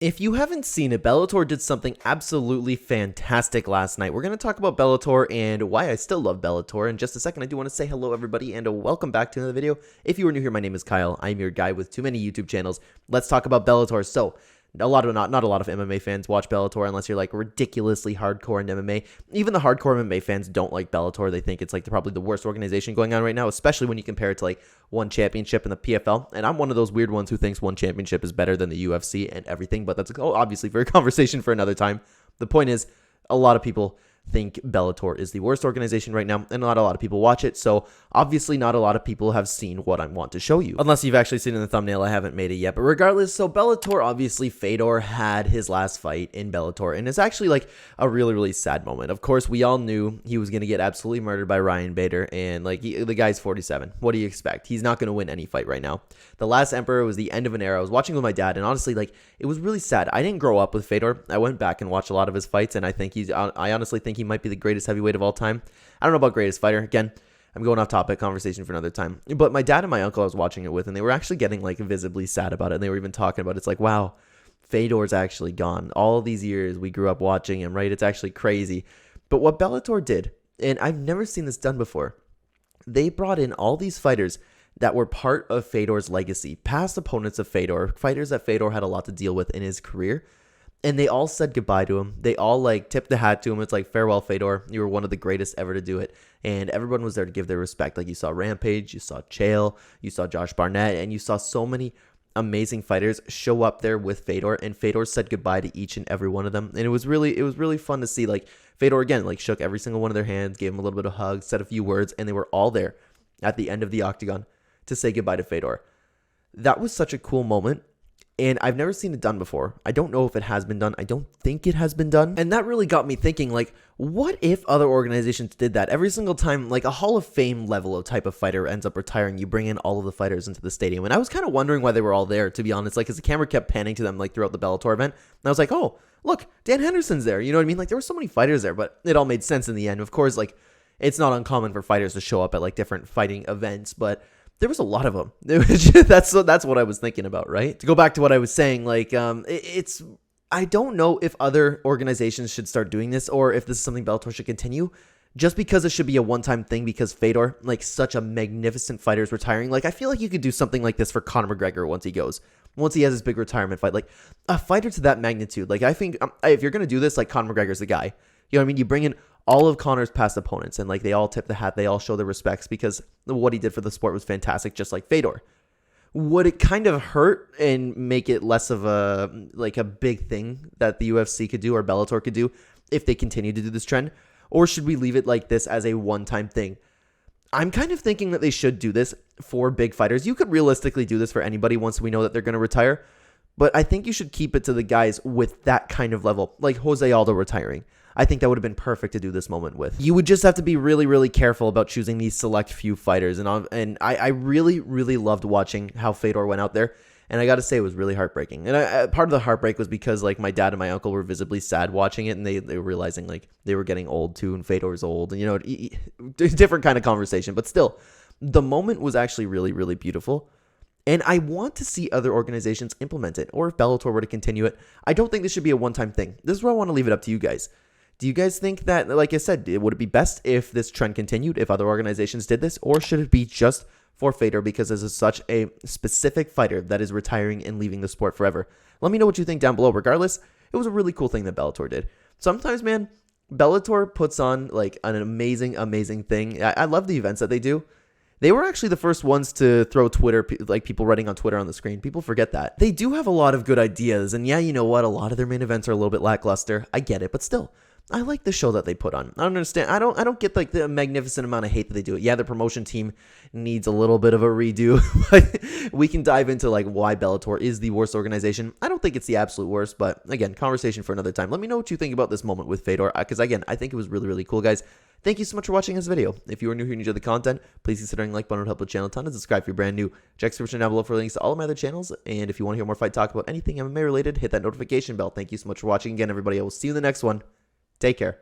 If you haven't seen it, Bellator did something absolutely fantastic last night. We're going to talk about Bellator and why I still love Bellator. In just a second, I do want to say hello, everybody, and welcome back to another video. If you are new here, my name is Kyle. I'm your guy with too many YouTube channels. Let's talk about Bellator. So, not a lot of MMA fans watch Bellator unless you're like ridiculously hardcore in MMA. Even the hardcore MMA fans don't like Bellator. They think it's like probably the worst organization going on right now, especially when you compare it to like one championship in the PFL. And I'm one of those weird ones who thinks one championship is better than the UFC and everything, but that's obviously for a conversation for another time. The point is, a lot of people think Bellator is the worst organization right now, and not a lot of people watch it, so obviously not a lot of people have seen what I want to show you. Unless you've actually seen in the thumbnail, I haven't made it yet, but regardless, so Bellator, obviously Fedor had his last fight in Bellator, and it's actually like a really sad moment. Of course, we all knew he was going to get absolutely murdered by Ryan Bader, and like the guy's 47. What do you expect? He's not going to win any fight right now. The last Emperor was the end of an era. I was watching with my dad, and honestly, like, it was really sad. I didn't grow up with Fedor. I went back and watched a lot of his fights, and I honestly think he might be the greatest heavyweight of all time. I don't know about greatest fighter. Again, I'm going off topic, conversation for another time. But my dad and my uncle I was watching it with, and they were actually getting like visibly sad about it. And they were even talking about it. It's like, wow, Fedor's actually gone. All these years we grew up watching him, right? It's actually crazy. But what Bellator did, and I've never seen this done before, they brought in all these fighters that were part of Fedor's legacy, past opponents of Fedor, fighters that Fedor had a lot to deal with in his career. And they all said goodbye to him. They all like tipped the hat to him. It's like, farewell, Fedor. You were one of the greatest ever to do it. And everyone was there to give their respect. Like you saw Rampage, you saw Chael, you saw Josh Barnett, and you saw so many amazing fighters show up there with Fedor. And Fedor said goodbye to each and every one of them. And it was really fun to see. Like Fedor again, like shook every single one of their hands, gave them a little bit of hugs, said a few words, and they were all there at the end of the octagon to say goodbye to Fedor. That was such a cool moment. And I've never seen it done before. I don't know if it has been done. I don't think it has been done. And that really got me thinking, like, what if other organizations did that? Every single time, like, a Hall of Fame level of type of fighter ends up retiring, you bring in all of the fighters into the stadium. And I was kind of wondering why they were all there, to be honest. Like, because the camera kept panning to them, like, throughout the Bellator event. And I was like, oh, look, Dan Henderson's there. You know what I mean? Like, there were so many fighters there, but it all made sense in the end. Of course, like, it's not uncommon for fighters to show up at, like, different fighting events, but there was a lot of them. That's what I was thinking about, right? To go back to what I was saying, like, I don't know if other organizations should start doing this or if this is something Bellator should continue, just because it should be a one-time thing because Fedor, like such a magnificent fighter, is retiring. Like, I feel like you could do something like this for Conor McGregor once he has his big retirement fight. Like, a fighter to that magnitude. Like, I think if you're going to do this, like, Conor McGregor's the guy. You know what I mean? You bring in all of Conor's past opponents, and like they all tip the hat, they all show their respects because what he did for the sport was fantastic, just like Fedor. Would it kind of hurt and make it less of a big thing that the UFC could do or Bellator could do if they continue to do this trend? Or should we leave it like this as a one-time thing? I'm kind of thinking that they should do this for big fighters. You could realistically do this for anybody once we know that they're going to retire, but I think you should keep it to the guys with that kind of level, like Jose Aldo retiring. I think that would have been perfect to do this moment with. You would just have to be really careful about choosing these select few fighters. And I really loved watching how Fedor went out there. And I got to say, it was really heartbreaking. And part of the heartbreak was because like my dad and my uncle were visibly sad watching it. And they were realizing like they were getting old too. And Fedor's old. And, you know, different kind of conversation. But still, the moment was actually really beautiful. And I want to see other organizations implement it. Or if Bellator were to continue it. I don't think this should be a one-time thing. This is where I want to leave it up to you guys. Do you guys think that, like I said, would it be best if this trend continued, if other organizations did this, or should it be just for Fedor because this is such a specific fighter that is retiring and leaving the sport forever? Let me know what you think down below. Regardless, it was a really cool thing that Bellator did. Sometimes, man, Bellator puts on like an amazing thing. I love the events that they do. They were actually the first ones to throw Twitter, like people writing on Twitter on the screen. People forget that. They do have a lot of good ideas, and yeah, you know what? A lot of their main events are a little bit lackluster. I get it, but still, I like the show that they put on. I don't understand. I don't get like the magnificent amount of hate that they do it. Yeah, the promotion team needs a little bit of a redo. But we can dive into like why Bellator is the worst organization. I don't think it's the absolute worst, but again, conversation for another time. Let me know what you think about this moment with Fedor, because again, I think it was really cool, guys. Thank you so much for watching this video. If you are new here and you enjoy the content, please consider hitting the like button. It would help the channel a ton, and subscribe if you're brand new. Check the description down below for links to all of my other channels. And if you want to hear more fight talk about anything MMA related, hit that notification bell. Thank you so much for watching again, everybody. I will see you in the next one. Take care.